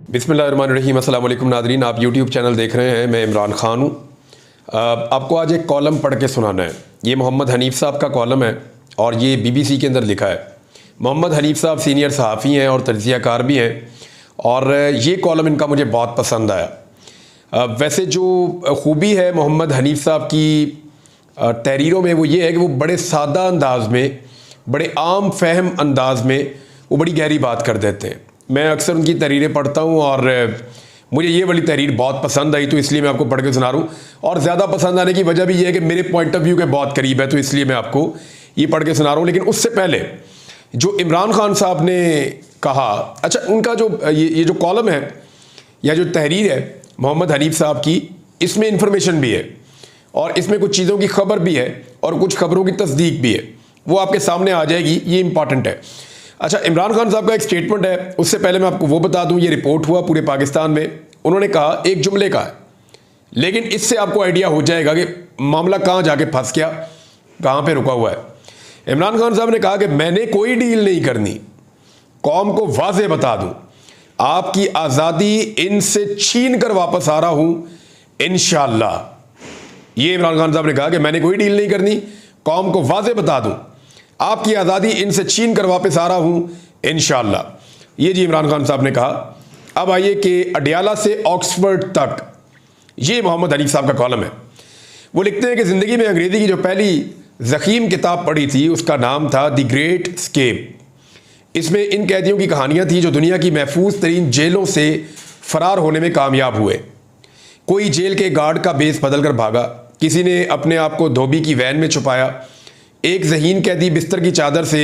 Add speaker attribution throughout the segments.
Speaker 1: बिस्मिल्लाहिर्रहमानिर्रहीम। अस्सलाम वालेकुम नादरीन, आप यूट्यूब चैनल देख रहे हैं। मैं इमरान ख़ान हूँ। आपको आज एक कॉलम पढ़ के सुनाना है। ये मोहम्मद हनीफ़ साहब का कॉलम है और ये BBC के अंदर लिखा है। मोहम्मद हनीफ़ साहब सीनियर सहाफ़ी हैं और तज्ज़ियाकार भी हैं और ये कॉलम इनका मुझे बहुत पसंद आया। वैसे जो खूबी है मोहम्मद हनीफ़ साहब की तहरीरों में वो ये है कि वो बड़े सादा अंदाज में, बड़े आम फहम अंदाज में वो बड़ी गहरी बात कर देते हैं। मैं अक्सर उनकी तहरीरें पढ़ता हूँ और मुझे ये वाली तहरीर बहुत पसंद आई, तो इसलिए मैं आपको पढ़ के सुना रहा हूँ। और ज़्यादा पसंद आने की वजह भी ये है कि मेरे पॉइंट ऑफ व्यू के बहुत करीब है, तो इसलिए मैं आपको ये पढ़ के सुना रहा हूँ। लेकिन उससे पहले जो इमरान खान साहब ने कहा, अच्छा उनका जो ये जो कॉलम है या जो तहरीर है मोहम्मद हनीफ़ साहब की, इसमें इंफॉर्मेशन भी है और इसमें कुछ चीज़ों की खबर भी है और कुछ खबरों की तस्दीक भी है। वो आपके सामने आ जाएगी, ये इंपॉर्टेंट है। अच्छा, इमरान खान साहब का एक स्टेटमेंट है, उससे पहले मैं आपको वो बता दूं, ये रिपोर्ट हुआ पूरे पाकिस्तान में। उन्होंने कहा, एक जुमले का है, लेकिन इससे आपको आइडिया हो जाएगा कि मामला कहाँ जाके फंस गया, कहाँ पे रुका हुआ है। इमरान खान साहब ने कहा कि मैंने कोई डील नहीं करनी, कौम को वाज़े बता दूं, आपकी आज़ादी इनसे छीन कर वापस आ रहा हूं इंशाअल्लाह। ये इमरान खान साहब ने कहा कि मैंने कोई डील नहीं करनी, कौम को वाज़े बता दूं, आपकी आज़ादी इनसे छीन कर वापस आ रहा हूं इंशाअल्लाह। ये जी इमरान खान साहब ने कहा। अब आइए कि अडियाला से ऑक्सफोर्ड तक, ये मोहम्मद हनीफ़ साहब का कॉलम है। वो लिखते हैं कि ज़िंदगी में अंग्रेज़ी की जो पहली ज़ख़ीम किताब पढ़ी थी उसका नाम था द ग्रेट स्केप। इसमें इन कैदियों की कहानियाँ थी जो दुनिया की महफूज तरीन जेलों से फ़रार होने में कामयाब हुए। कोई जेल के गार्ड का बेस बदल कर भागा, किसी ने अपने आप को धोबी की वैन में छुपाया, एक ज़हीन कैदी बिस्तर की चादर से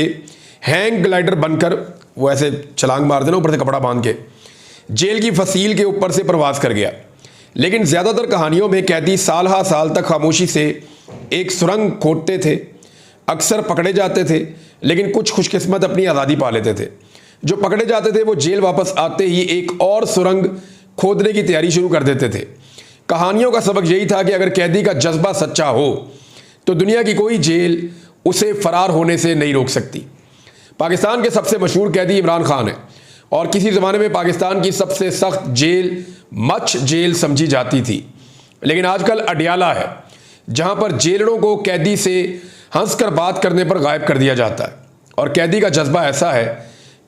Speaker 1: हैंग ग्लाइडर बनकर, वो ऐसे छलांग मार देना ऊपर से कपड़ा बांध के, जेल की फसील के ऊपर से प्रवास कर गया। लेकिन ज़्यादातर कहानियों में कैदी साल हा साल तक खामोशी से एक सुरंग खोदते थे, अक्सर पकड़े जाते थे, लेकिन कुछ खुशकिस्मत अपनी आज़ादी पा लेते थे। जो पकड़े जाते थे वो जेल वापस आते ही एक और सुरंग खोदने की तैयारी शुरू कर देते थे। कहानियों का सबक यही था कि अगर कैदी का जज्बा सच्चा हो तो दुनिया की कोई जेल उसे फरार होने से नहीं रोक सकती। पाकिस्तान के सबसे मशहूर कैदी इमरान खान है और किसी ज़माने में पाकिस्तान की सबसे सख्त जेल मच जेल समझी जाती थी। लेकिन आजकल अडियाला है, जहां पर जेलरों को कैदी से हंसकर बात करने पर गायब कर दिया जाता है। और कैदी का जज्बा ऐसा है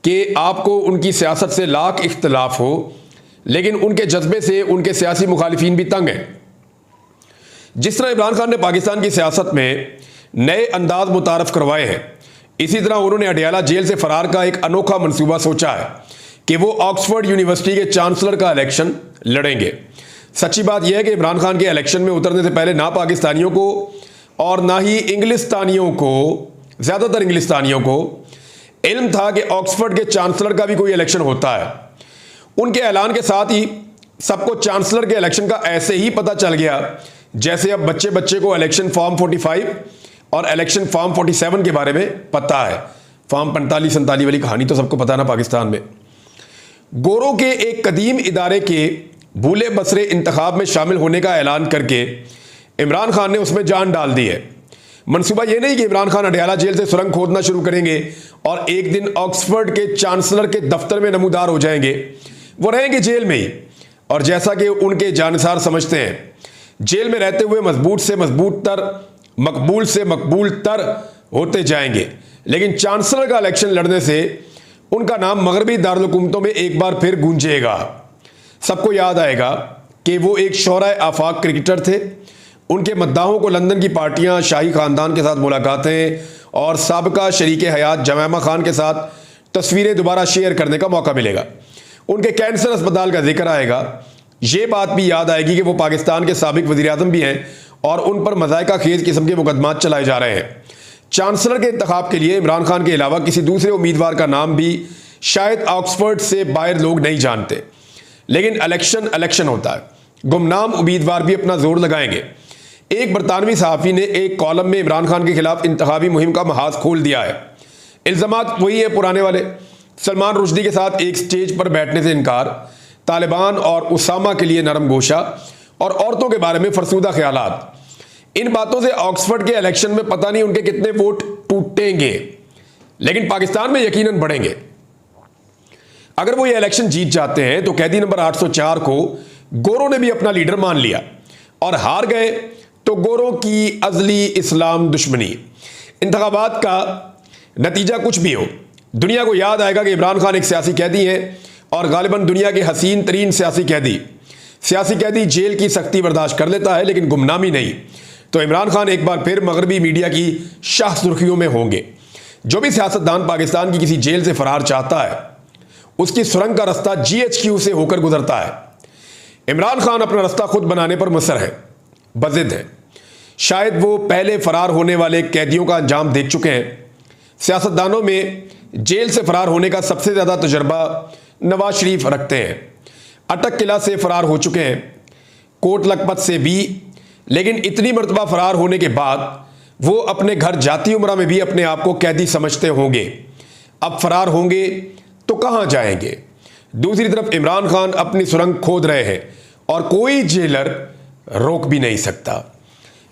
Speaker 1: कि आपको उनकी सियासत से लाख इख्तलाफ हो, लेकिन उनके जज्बे से उनके सियासी मुखालिफिन भी तंग हैं। जिस तरह इमरान खान ने पाकिस्तान की सियासत में नए अंदाज मुतारफ करवाए हैं, इसी तरह उन्होंने अडियाला जेल से फरार का एक अनोखा मंसूबा सोचा है कि वो ऑक्सफोर्ड यूनिवर्सिटी के चांसलर का इलेक्शन लड़ेंगे। सच्ची बात यह है कि इमरान खान के इलेक्शन में उतरने से पहले ना पाकिस्तानियों को और ना ही इंग्लिस्तानियों को, ज़्यादातर इंग्लिस्तानियों को इल्म था कि ऑक्सफोर्ड के चांसलर का भी कोई इलेक्शन होता है। उनके ऐलान के साथ ही सबको चांसलर के इलेक्शन का ऐसे ही पता चल गया जैसे अब बच्चे बच्चे को इलेक्शन फॉर्म 45 और इलेक्शन फॉर्म 47 के बारे में पता है। फॉर्म 45-47 वाली कहानी तो सबको पता है ना पाकिस्तान में। गोरों के एक कदीम इदारे के भूले बसरे इंतखाब में शामिल होने का ऐलान करके इमरान खान ने उसमें जान डाल दी है। मंसूबा ये नहीं कि इमरान खान अडियाला जेल से सुरंग खोदना शुरू करेंगे और एक दिन ऑक्सफोर्ड के चांसलर के दफ्तर में नमूदार हो जाएंगे। वो रहेंगे जेल में ही, और जैसा कि उनके जानसार समझते हैं, जेल में रहते हुए मजबूत से मजबूत तर, मकबूल से मकबूल तर होते जाएंगे। लेकिन चांसलर का इलेक्शन लड़ने से उनका नाम मगरबी दारुल हुकूमतों में एक बार फिर गूंजेगा। सबको याद आएगा कि वो एक शोराए आफाक क्रिकेटर थे। उनके मद्दाहों को लंदन की पार्टियां, शाही खानदान के साथ मुलाकातें और साबका शरीक हयात जमैमा खान के साथ तस्वीरें दोबारा शेयर करने का मौका मिलेगा। उनके कैंसर अस्पताल का जिक्र आएगा। ये बात भी याद आएगी कि वो पाकिस्तान के साबिक वज़ीर-ए-आज़म भी हैं और उन पर मज़ायका खेज किस्म के मुकदमात चलाए जा रहे हैं। चांसलर के इंतखाब के लिए इमरान खान के अलावा किसी दूसरे उम्मीदवार का नाम भी शायद ऑक्सफोर्ड से बाहर लोग नहीं जानते, लेकिन इलेक्शन होता है, गुमनाम उम्मीदवार भी अपना जोर लगाएंगे। एक बरतानवी सहाफ़ी ने एक कॉलम में इमरान खान के खिलाफ इंतखाबी मुहिम का महाज खोल दिया है। इल्ज़ामात वही है पुराने वाले, सलमान रुश्दी के साथ एक स्टेज पर बैठने से इनकार, तालिबान और उसामा के लिए नरम गोशा और औरतों के बारे में फरसूदा ख्यालात। इन बातों से ऑक्सफोर्ड के इलेक्शन में पता नहीं उनके कितने वोट टूटेंगे, लेकिन पाकिस्तान में यकीनन बढ़ेंगे। अगर वो ये इलेक्शन जीत जाते हैं तो कैदी नंबर 804 को गोरों ने भी अपना लीडर मान लिया, और हार गए तो गोरों की अजली इस्लाम दुश्मनी। इंतखाबात का नतीजा कुछ भी हो, दुनिया को याद आएगा कि इमरान खान एक सियासी कैदी हैं, और गालिबन दुनिया के हसीन तरीन सियासी कैदी जेल की सख्ती बर्दाश्त कर लेता है लेकिन गुमनामी नहीं। तो इमरान खान एक बार फिर मगरबी मीडिया की शाह सुर्खियों में होंगे। जो भी सियासतदान पाकिस्तान की किसी जेल से फरार चाहता है, उसकी सुरंग का रास्ता GHQ से होकर गुजरता है। इमरान खान अपना रास्ता खुद बनाने पर मुसर है, बज़िद है। शायद वो पहले फरार होने वाले कैदियों का अंजाम देख चुके हैं। सियासतदानों में जेल से फरार होने का सबसे ज़्यादा तजर्बा नवाज शरीफ रखते हैं। अटक किला से फरार हो चुके हैं, कोट लखपत से भी, लेकिन इतनी मरतबा फरार होने के बाद वो अपने घर जाती उम्रा में भी अपने आप को कैदी समझते होंगे। अब फरार होंगे तो कहाँ जाएंगे? दूसरी तरफ इमरान खान अपनी सुरंग खोद रहे हैं और कोई जेलर रोक भी नहीं सकता।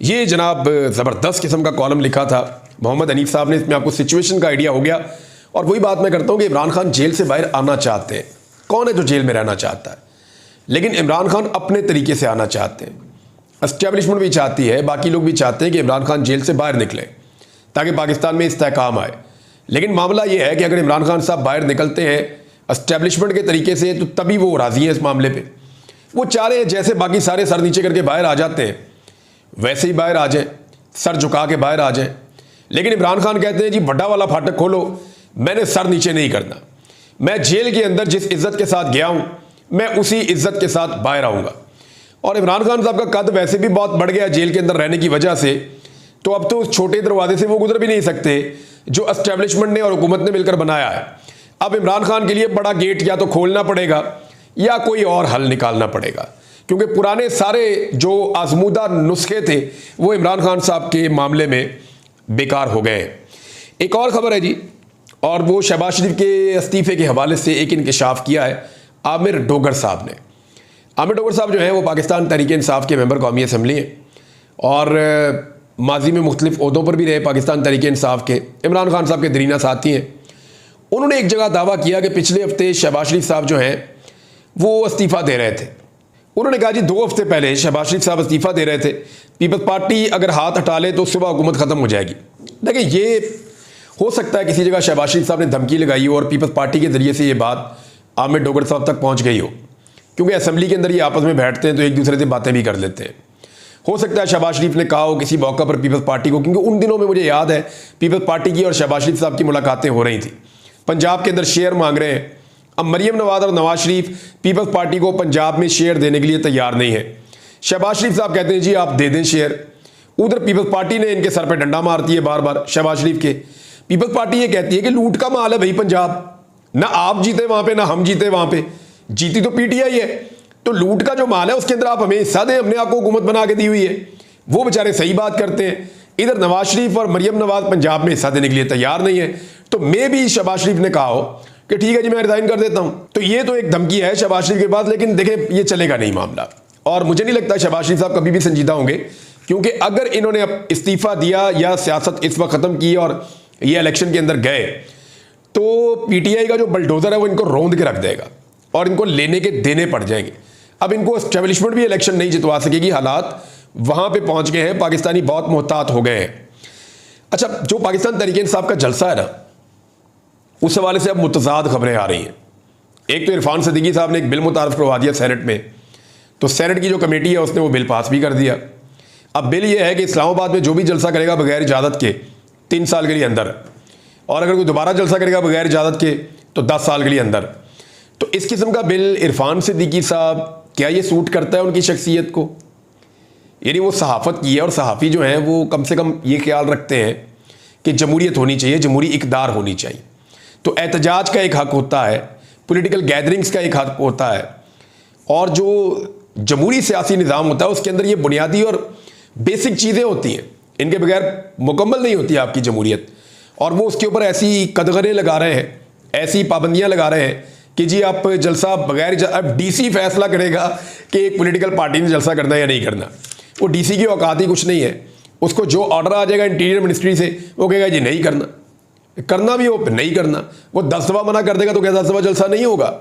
Speaker 1: ये जनाब ज़बरदस्त किस्म का कॉलम लिखा था मोहम्मद हनीफ साहब ने। इसमें आपको सिचुएशन का आइडिया हो गया। और वही बात मैं करता हूँ कि इमरान खान जेल से बाहर आना चाहते हैं। कौन है जो जेल में रहना चाहता है? लेकिन इमरान खान अपने तरीके से आना चाहते हैं। एस्टेब्लिशमेंट भी चाहती है, बाकी लोग भी चाहते हैं कि इमरान खान जेल से बाहर निकले ताकि पाकिस्तान में इस्तेहकाम आए। लेकिन मामला ये है कि अगर इमरान खान साहब बाहर निकलते हैं एस्टेब्लिशमेंट के तरीके से, तो तभी वो राज़ी हैं इस मामले पे। वो चाह रहे हैं जैसे बाकी सारे सर नीचे करके बाहर आ जाते हैं, वैसे ही बाहर आ जाएं, सर झुका के बाहर आ जाएं। लेकिन इमरान खान कहते हैं जी बड़ा वाला फाटक खोलो, मैंने सर नीचे नहीं करना। मैं जेल के अंदर जिस इज्जत के साथ गया हूं, मैं उसी इज्जत के साथ बाहर आऊँगा। और इमरान खान साहब का कद वैसे भी बहुत बढ़ गया जेल के अंदर रहने की वजह से, तो अब तो उस छोटे दरवाजे से वो गुजर भी नहीं सकते जो एस्टेब्लिशमेंट ने और हुकूमत ने मिलकर बनाया है। अब इमरान खान के लिए बड़ा गेट या तो खोलना पड़ेगा या कोई और हल निकालना पड़ेगा, क्योंकि पुराने सारे जो आजमूदा नुस्खे थे वो इमरान खान साहब के मामले में बेकार हो गए। एक और ख़बर है जी, और वो शहबाज शरीफ के इस्तीफे के हवाले से एक इंकशाफ किया है आमिर डोगर साहब ने। आमिर डोगर साहब जो हैं वो पाकिस्तान तहरीक इंसाफ के मेंबर कौमी असम्बली हैं और माजी में मुख्तलिफ ओहदों पर भी रहे पाकिस्तान तहरीक इंसाफ के। इमरान खान साहब के दरीना साथी हैं। उन्होंने एक जगह दावा किया कि पिछले हफ्ते शहबाज शरीफ साहब जो हैं वो इस्तीफ़ा दे रहे थे। उन्होंने कहा जी 2 हफ्ते पहले शहबाज शरीफ साहब इस्तीफ़ा दे रहे थे, पीपल्स पार्टी अगर हाथ हटा ले तो सुबह हुकूमत ख़त्म हो जाएगी। देखिए ये हो सकता है किसी जगह शहबाज शरीफ साहब ने धमकी लगाई हो और पीपल्स पार्टी के ज़रिए से ये बात आमिर डोगर साहब तक पहुँच गई क्योंकि असम्बली के अंदर ये आपस में बैठते हैं तो एक दूसरे से बातें भी कर लेते हैं। हो सकता है शहबाज शरीफ ने कहा हो किसी मौका पर पीपल्स पार्टी को, क्योंकि उन दिनों में मुझे याद है पीपल्स पार्टी की और शहबाज शरीफ साहब की मुलाकातें हो रही थी। पंजाब के अंदर शेयर मांग रहे हैं। अब मरियम नवाज और नवाज शरीफ पीपल्स पार्टी को पंजाब में शेयर देने के लिए तैयार नहीं है। शहबाज शरीफ साहब कहते हैं जी आप दे दें शेयर। उधर पीपल्स पार्टी ने इनके सर पर डंडा मारती है बार बार शहबाज शरीफ के। पीपल्स पार्टी ये कहती है कि लूट का माल है भाई पंजाब, ना आप जीते वहां पे ना हम जीते वहां पे, जीती तो पीटीआई है, तो लूट का जो माल है उसके अंदर आप हमें हिस्सा दें, हमने आपको हुकूमत बना के दी हुई है। वो बेचारे सही बात करते हैं। इधर नवाज शरीफ और मरियम नवाज पंजाब में हिस्सा देने के लिए तैयार नहीं है। तो मे भी शहबाज शरीफ ने कहा हो कि ठीक है जी मैं रिजाइन कर देता हूं। तो ये तो एक धमकी है शहबाज शरीफ के पास, लेकिन देखें ये चलेगा नहीं मामला। और मुझे नहीं लगता शहबाज शरीफ साहब कभी भी संजीदा होंगे, क्योंकि अगर इन्होंने अब इस्तीफा दिया या सियासत इस वक्त खत्म की और ये इलेक्शन के अंदर गए, तो पीटीआई का जो बलडोजर है वो इनको रौंद के रख देगा और इनको लेने के देने पड़ जाएंगे। अब इनको एस्टेब्लिशमेंट भी इलेक्शन नहीं जितवा सकेगी। हालात वहां पे पहुंच गए हैं, पाकिस्तानी बहुत मोहतात हो गए हैं। अच्छा, जो पाकिस्तान तहरीक इंसाफ का जलसा है ना, उस हवाले से अब मुतजाद खबरें आ रही हैं। एक तो इरफान सिद्दीकी साहब ने एक बिल मुतारफ करवा दिया सेनेट में, तो सेनेट की जो कमेटी है उसने वो बिल पास भी कर दिया। अब बिल ये है कि इस्लामाबाद में जो भी जलसा करेगा बगैर इजाज़त के 3 साल के लिए अंदर, और अगर कोई दोबारा जलसा करेगा बगैर इजाज़त के तो 10 साल के लिए अंदर। तो इस किस्म का बिल इरफान सिद्दीकी साहब, क्या ये सूट करता है उनकी शख्सियत को? यानी वो सहाफ़त की है और सहाफ़ी जो हैं वो कम से कम ये ख्याल रखते हैं कि जमहूरियत होनी चाहिए, जमहूरी इक़दार होनी चाहिए। तो एहतजाज का एक हक़ होता है, पॉलिटिकल गैदरिंग्स का एक हक़ होता है, और जो जमहूरी सियासी निज़ाम होता है उसके अंदर ये बुनियादी और बेसिक चीज़ें होती हैं, इनके बगैर मुकम्मल नहीं होती आपकी जमहूरियत। और वो उसके ऊपर ऐसी कदगरे लगा रहे हैं, ऐसी पाबंदियाँ लगा रहे हैं कि जी आप जलसा बगैर, अब डीसी फैसला करेगा कि एक पॉलिटिकल पार्टी ने जलसा करना है या नहीं करना। वो डीसी की औकात ही कुछ नहीं है। उसको जो ऑर्डर आ जाएगा इंटीरियर मिनिस्ट्री से वो कहेगा जी नहीं करना। करना भी हो नहीं करना, वो 10 दफ़ा मना कर देगा तो क्या 10 दफ़ा जलसा नहीं होगा?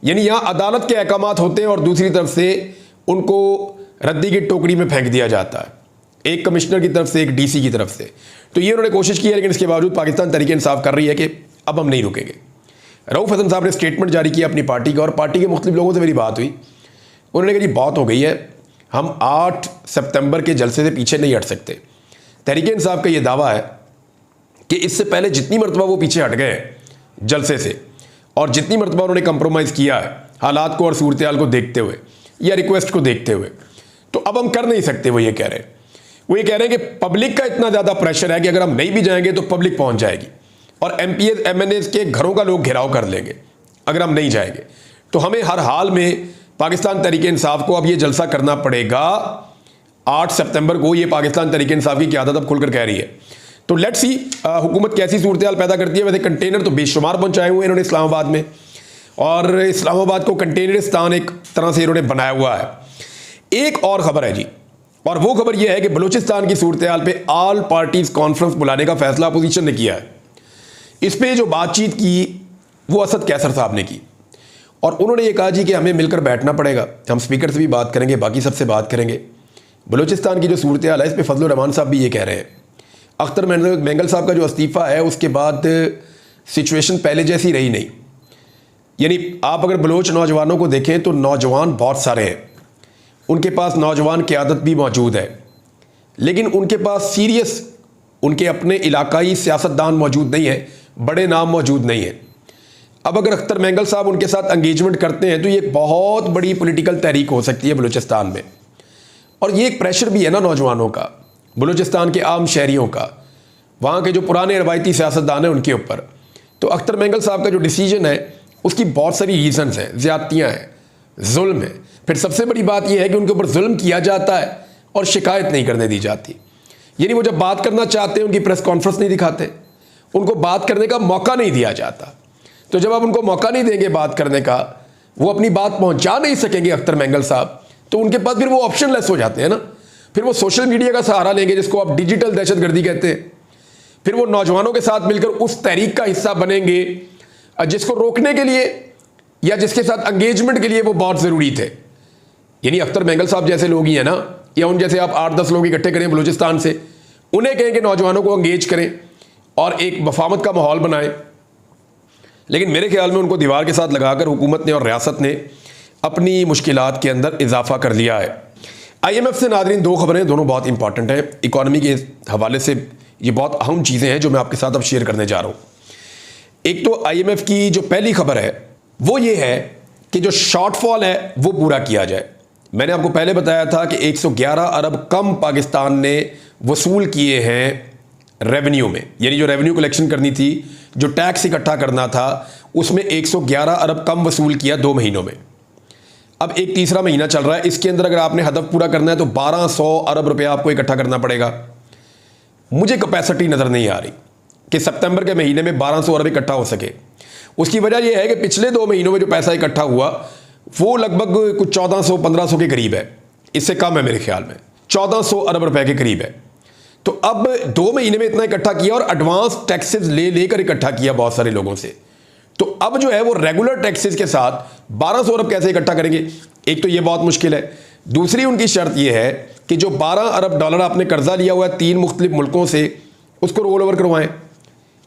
Speaker 1: यानी यहाँ अदालत के अहकामात होते हैं और दूसरी तरफ से उनको रद्दी की टोकरी में फेंक दिया जाता है, एक कमिश्नर की तरफ से, एक डीसी की तरफ से। तो ये उन्होंने कोशिश की है, लेकिन इसके बावजूद पाकिस्तान तहरीक इंसाफ कर रही है कि अब हम नहीं रुकेंगे। रऊफ हसन साहब ने स्टेटमेंट जारी किया अपनी पार्टी का, और पार्टी के मुख्तलिफ लोगों से मेरी बात हुई। उन्होंने कहा जी बहुत हो गई है, हम 8 सितंबर के जलसे से पीछे नहीं हट सकते। तहरीक इंसाफ का ये दावा है कि इससे पहले जितनी मरतबा वो पीछे हट गए जलसे से, और जितनी मरतबा उन्होंने कंप्रोमाइज़ किया है हालात को और सूरत हाल को देखते हुए या रिक्वेस्ट को देखते हुए, तो अब हम कर नहीं सकते। वो ये कह रहे हैं, वो ये कह रहे हैं कि पब्लिक का इतना ज़्यादा प्रेशर है कि अगर हम नहीं भी जाएंगे तो पब्लिक पहुंच जाएगी और MPs MNAs के घरों का लोग घेराव कर लेंगे अगर हम नहीं जाएंगे। तो हमें हर हाल में पाकिस्तान तहरीक इंसाफ को अब ये जलसा करना पड़ेगा 8 सितंबर को। ये पाकिस्तान तहरीक इंसाफ की क़यादत अब खुलकर कह रही है। तो लेट्स सी हुकूमत कैसी सूरत हाल पैदा करती है। वैसे कंटेनर तो बेशुमार पहुंचाए हुए हैं इन्होंने इस्लामाबाद में, और इस्लामाबाद को कंटेनरिस्तान एक तरह से इन्होंने बनाया हुआ है। एक और ख़बर है जी, और वो खबर यह है कि बलूचिस्तान की सूरत हाल पे ऑल पार्टीज कॉन्फ्रेंस बुलाने का फैसला अपोजिशन ने किया है। इस पे जो बातचीत की वो असद कैसर साहब ने की, और उन्होंने ये कहा जी कि हमें मिलकर बैठना पड़ेगा, हम स्पीकर से भी बात करेंगे, बाकी सबसे बात करेंगे। बलूचिस्तान की जो सूरत हाल है इस पर फजलुर रहमान साहब भी ये कह रहे हैं। अख्तर मेंगल साहब का जो इस्तीफ़ा है उसके बाद सिचुएशन पहले जैसी रही नहीं। यानी आप अगर बलोच नौजवानों को देखें तो नौजवान बहुत सारे हैं, उनके पास नौजवान क़यादत भी मौजूद है, लेकिन उनके पास सीरियस उनके अपने इलाकाई सियासतदान मौजूद नहीं है, बड़े नाम मौजूद नहीं है। अब अगर अख्तर मेंगल साहब उनके साथ एंगेजमेंट करते हैं तो ये बहुत बड़ी पॉलिटिकल तहरीक हो सकती है बलूचिस्तान में, और ये एक प्रेशर भी है ना नौजवानों का, बलूचिस्तान के आम शहरियों का, वहाँ के जो पुराने रवायती सियासतदान हैं उनके ऊपर। तो अख्तर मेंगल साहब का जो डिसीजन है उसकी बहुत सारी रीजंस हैं, ज़्यादतियाँ हैं, जुल्म है। फिर सबसे बड़ी बात यह है कि उनके ऊपर जुल्म किया जाता है और शिकायत नहीं करने दी जाती। यानी वो जब बात करना चाहते हैं उनकी प्रेस कॉन्फ्रेंस नहीं दिखाते, उनको बात करने का मौका नहीं दिया जाता। तो जब आप उनको मौका नहीं देंगे बात करने का, वो अपनी बात पहुंचा नहीं सकेंगे अख्तर मेंगल साहब, तो उनके पास फिर वो ऑप्शन लेस हो जाते हैं ना। फिर वो सोशल मीडिया का सहारा लेंगे जिसको आप डिजिटल दहशतगर्दी कहते हैं। फिर वो नौजवानों के साथ मिलकर उस तहरीक का हिस्सा बनेंगे जिसको रोकने के लिए या जिसके साथ एंगेजमेंट के लिए वो बहुत ज़रूरी थे। यानी अख्तर मेंगल साहब जैसे लोग ही हैं ना, या उन जैसे आप 8-10 लोग इकट्ठे करें बलूचिस्तान से, उन्हें कहें कि नौजवानों को एंगेज करें और एक वफामत का माहौल बनाएं। लेकिन मेरे ख्याल में उनको दीवार के साथ लगाकर हुकूमत ने और रियासत ने अपनी मुश्किलात के अंदर इजाफा कर लिया है। IMF से नादरीन 2 खबरें, दोनों बहुत इंपॉर्टेंट हैं इकॉनमी के हवाले से। ये बहुत अहम चीज़ें हैं जो मैं आपके साथ अब शेयर करने जा रहा हूँ। एक तो IMF की जो पहली खबर है वो ये है कि जो शॉर्टफॉल है वो पूरा किया जाए। मैंने आपको पहले बताया था कि 111 अरब कम पाकिस्तान ने वसूल किए हैं रेवेन्यू में, यानी जो रेवेन्यू कलेक्शन करनी थी, जो टैक्स इकट्ठा करना था, उसमें 111 अरब कम वसूल किया 2 महीनों में। अब एक तीसरा महीना चल रहा है, इसके अंदर अगर आपने हदफ पूरा करना है तो 1200 अरब रुपये आपको इकट्ठा करना पड़ेगा। मुझे कैपेसिटी नज़र नहीं आ रही कि सितंबर के महीने में 1200 अरब इकट्ठा हो सके। उसकी वजह यह है कि पिछले 2 महीनों में जो पैसा इकट्ठा हुआ वो लगभग कुछ 1400-1500 के करीब है, इससे कम है मेरे ख्याल में, 1400 अरब रुपए के करीब है। तो अब 2 महीने में इतना इकट्ठा किया और एडवांस टैक्सेस लेकर इकट्ठा किया बहुत सारे लोगों से। तो अब जो है वो रेगुलर टैक्सेस के साथ 1200 अरब कैसे इकट्ठा करेंगे? एक तो ये बहुत मुश्किल है। दूसरी उनकी शर्त यह है कि जो 12 अरब डॉलर आपने कर्जा लिया हुआ है 3 मुख्तलिफ मुल्कों से, उसको रोल ओवर करवाएं।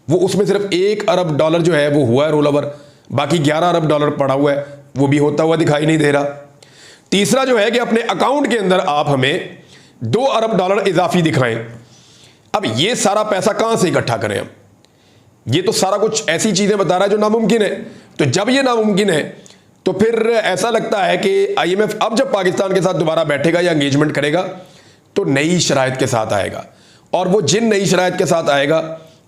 Speaker 1: वो उसमें सिर्फ 1 अरब डॉलर जो है वो हुआ है रोल ओवर, बाकी 11 अरब डॉलर पड़ा हुआ है, वो भी होता हुआ दिखाई नहीं दे रहा। तीसरा जो है कि अपने अकाउंट के अंदर आप हमें 2 अरब डॉलर इजाफी दिखाएं। अब ये सारा पैसा कहां से इकट्ठा करें हम? ये तो सारा कुछ ऐसी चीजें बता रहा है जो नामुमकिन है। तो जब ये नामुमकिन है तो फिर ऐसा लगता है कि IMF अब जब पाकिस्तान के साथ दोबारा बैठेगा या एंगेजमेंट करेगा तो नई शराइत के साथ आएगा, और वो जिन नई शराइत के साथ आएगा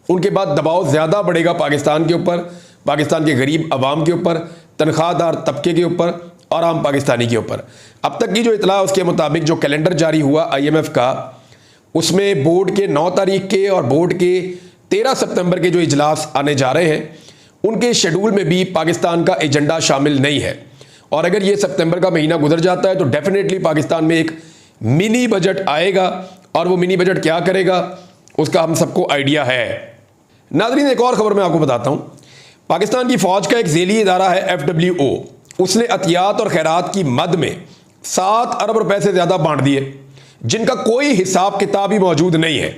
Speaker 1: उनके बाद दबाव ज़्यादा बढ़ेगा पाकिस्तान के ऊपर, पाकिस्तान के गरीब आवाम के ऊपर, तनख्वाहदार तबके के ऊपर और आम पाकिस्तानी के ऊपर। अब तक की जो इतला उसके मुताबिक जो कैलेंडर जारी हुआ IMF का, उसमें बोर्ड के 9 तारीख के और बोर्ड के 13 सितंबर के जो इजलास आने जा रहे हैं उनके शेड्यूल में भी पाकिस्तान का एजेंडा शामिल नहीं है। और अगर ये सितंबर का महीना गुजर जाता है तो डेफिनेटली पाकिस्तान में एक मिनी बजट आएगा, और वो मिनी बजट क्या करेगा उसका हम सबको आइडिया है। नाज़रीन, एक और खबर मैं आपको बताता हूं। पाकिस्तान की फौज का एक झेली इदारा है FWO, उसने अतियात और खैरात की मद में 7 अरब रुपए से ज्यादा बांट दिए, जिनका कोई हिसाब किताब ही मौजूद नहीं है।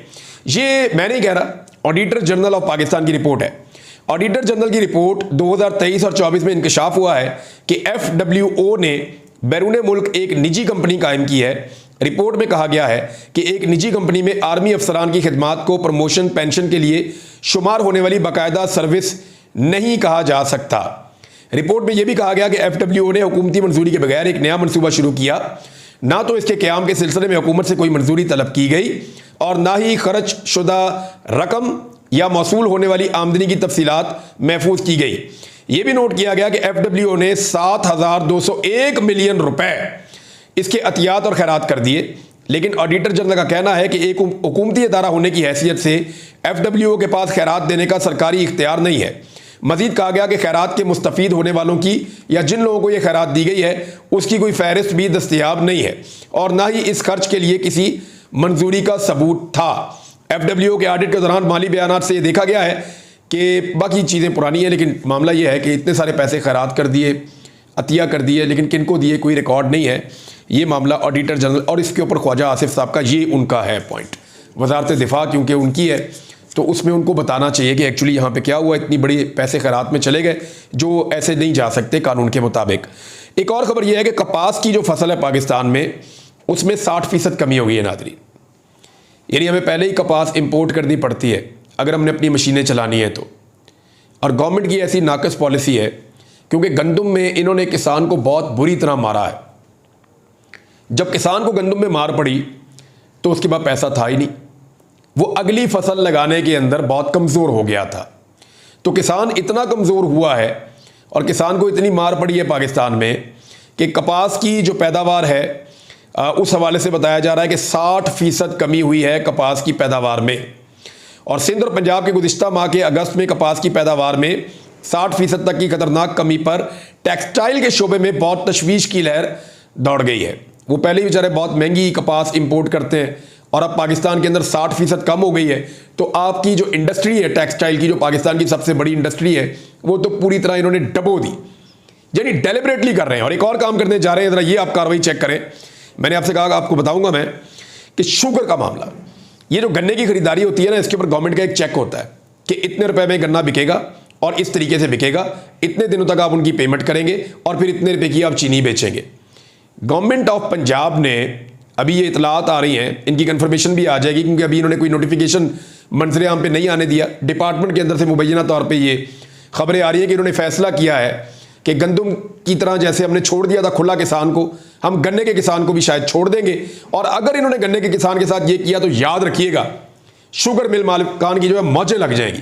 Speaker 1: ये मैं नहीं कह रहा, ऑडिटर जनरल ऑफ पाकिस्तान की रिपोर्ट है। ऑडिटर जनरल की रिपोर्ट 2023 और 24 में इंकशाफ हुआ है कि FWO ने बैरून मुल्क एक निजी कंपनी कायम की है। रिपोर्ट में कहा गया है कि एक निजी कंपनी में आर्मी अफसरान की खिदमात को प्रमोशन पेंशन के लिए शुमार होने वाली बाकायदा सर्विस नहीं कहा जा सकता। रिपोर्ट में यह भी कहा गया कि FWO ने हुकूमती मंजूरी के बगैर एक नया मनसूबा शुरू किया। ना तो इसके क़याम के सिलसिले में हुकूमत से कोई मंजूरी तलब की गई और ना ही खर्च शुदा रकम या मौसूल होने वाली आमदनी की तफसीलात महफूज की गई। यह भी नोट किया गया कि FWO ने 7,201 मिलियन रुपए इसके अतियात और खैरात कर दिए। लेकिन ऑडिटर जनरल का कहना है कि एक हुकूमती अदारा होने की हैसियत से FWO के पास खैरात देने का सरकारी इख्तियार नहीं है। मजीद कहा गया कि खैरात के मुस्तफ़ीद होने वालों की या जिन लोगों को यह खैरात दी गई है उसकी कोई फहरिस्त भी दस्तयाब नहीं है और ना ही इस खर्च के लिए किसी मंजूरी का सबूत था। FWO के ऑडिट के दौरान माली बयानात से देखा गया है कि बाकी चीज़ें पुरानी हैं, लेकिन मामला यह है कि इतने सारे पैसे खैरात कर दिए, अतिया कर दिए, लेकिन किनको दिए कोई रिकॉर्ड नहीं है। ये मामला ऑडिटर जनरल और इसके ऊपर ख्वाजा आसिफ साहब का ये उनका है पॉइंट। वजारत दिफा क्योंकि उनकी है तो उसमें उनको बताना चाहिए कि एक्चुअली यहाँ पे क्या हुआ, इतनी बड़ी पैसे खैरात में चले गए जो ऐसे नहीं जा सकते कानून के मुताबिक। एक और खबर यह है कि कपास की जो फसल है पाकिस्तान में उसमें 60% कमी हो गई है नाज़रीन। यानी हमें पहले ही कपास इंपोर्ट करनी पड़ती है अगर हमने अपनी मशीनें चलानी है तो। और गवर्नमेंट की ऐसी नाकस पॉलिसी है क्योंकि गंदम में इन्होंने किसान को बहुत बुरी तरह मारा है। जब किसान को गंदम में मार पड़ी तो उसके बाद पैसा था ही नहीं, वो अगली फसल लगाने के अंदर बहुत कमज़ोर हो गया था। तो किसान इतना कमज़ोर हुआ है और किसान को इतनी मार पड़ी है पाकिस्तान में कि कपास की जो पैदावार है उस हवाले से बताया जा रहा है कि 60% कमी हुई है कपास की पैदावार में। और सिंध और पंजाब के गुज़िश्ता माह के अगस्त में कपास की पैदावार में 60% तक की खतरनाक कमी पर टेक्सटाइल के शोबे में बहुत तशवीश की लहर दौड़ गई है। वो पहले ही बेचारे बहुत महंगी कपास इंपोर्ट करते हैं और अब पाकिस्तान के अंदर 60% कम हो गई है तो आपकी जो इंडस्ट्री है टेक्सटाइल की, जो पाकिस्तान की सबसे बड़ी इंडस्ट्री है, वो तो पूरी तरह इन्होंने डबो दी, यानी डेलिबरेटली कर रहे हैं। और एक और काम करने जा रहे हैं, जरा ये आप कार्रवाई चेक करें। मैंने आपसे कहा आपको बताऊंगा मैं कि शुगर का मामला, ये जो गन्ने की खरीदारी होती है ना, इसके ऊपर गवर्नमेंट का एक चेक होता है कि इतने रुपए में गन्ना बिकेगा और इस तरीके से बिकेगा, इतने दिनों तक आप उनकी पेमेंट करेंगे और फिर इतने रुपए की आप चीनी बेचेंगे। गवर्नमेंट ऑफ पंजाब ने अभी ये इतलात आ रही हैं, इनकी कंफर्मेशन भी आ जाएगी क्योंकि अभी इन्होंने कोई नोटिफिकेशन मंजर आम पे नहीं आने दिया। डिपार्टमेंट के अंदर से मुबैना तौर पे ये खबरें आ रही हैं कि इन्होंने फैसला किया है कि गंदम की तरह जैसे हमने छोड़ दिया था खुला किसान को, हम गन्ने के किसान को भी शायद छोड़ देंगे। और अगर इन्होंने गन्ने के किसान के साथ ये किया तो याद रखिएगा शुगर मिल मालिकान की जो है मौजें लग जाएंगी,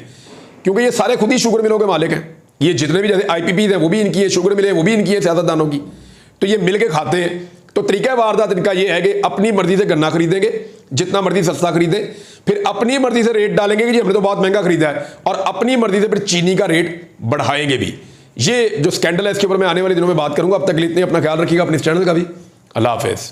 Speaker 1: क्योंकि ये सारे खुद ही शुगर मिलों के मालिक हैं। ये जितने भी जैसे IPPs हैं वो भी इनकी है, शुगर मिले वो भी इनकी है, सियासतदानों की, तो ये मिल के खाते हैं। तो तरीका वारदात इनका ये है कि अपनी मर्जी से गन्ना खरीदेंगे, जितना मर्जी सस्ता खरीदें, फिर अपनी मर्जी से रेट डालेंगे कि जी हमने तो बहुत महंगा खरीदा है, और अपनी मर्जी से फिर चीनी का रेट बढ़ाएंगे भी। ये जो स्कैंडल है इसके ऊपर मैं आने वाले दिनों में बात करूंगा। अब तक इतने, अपना ख्याल रखिएगा, अपने इस चैनल का भी। अल्लाह हाफिज़।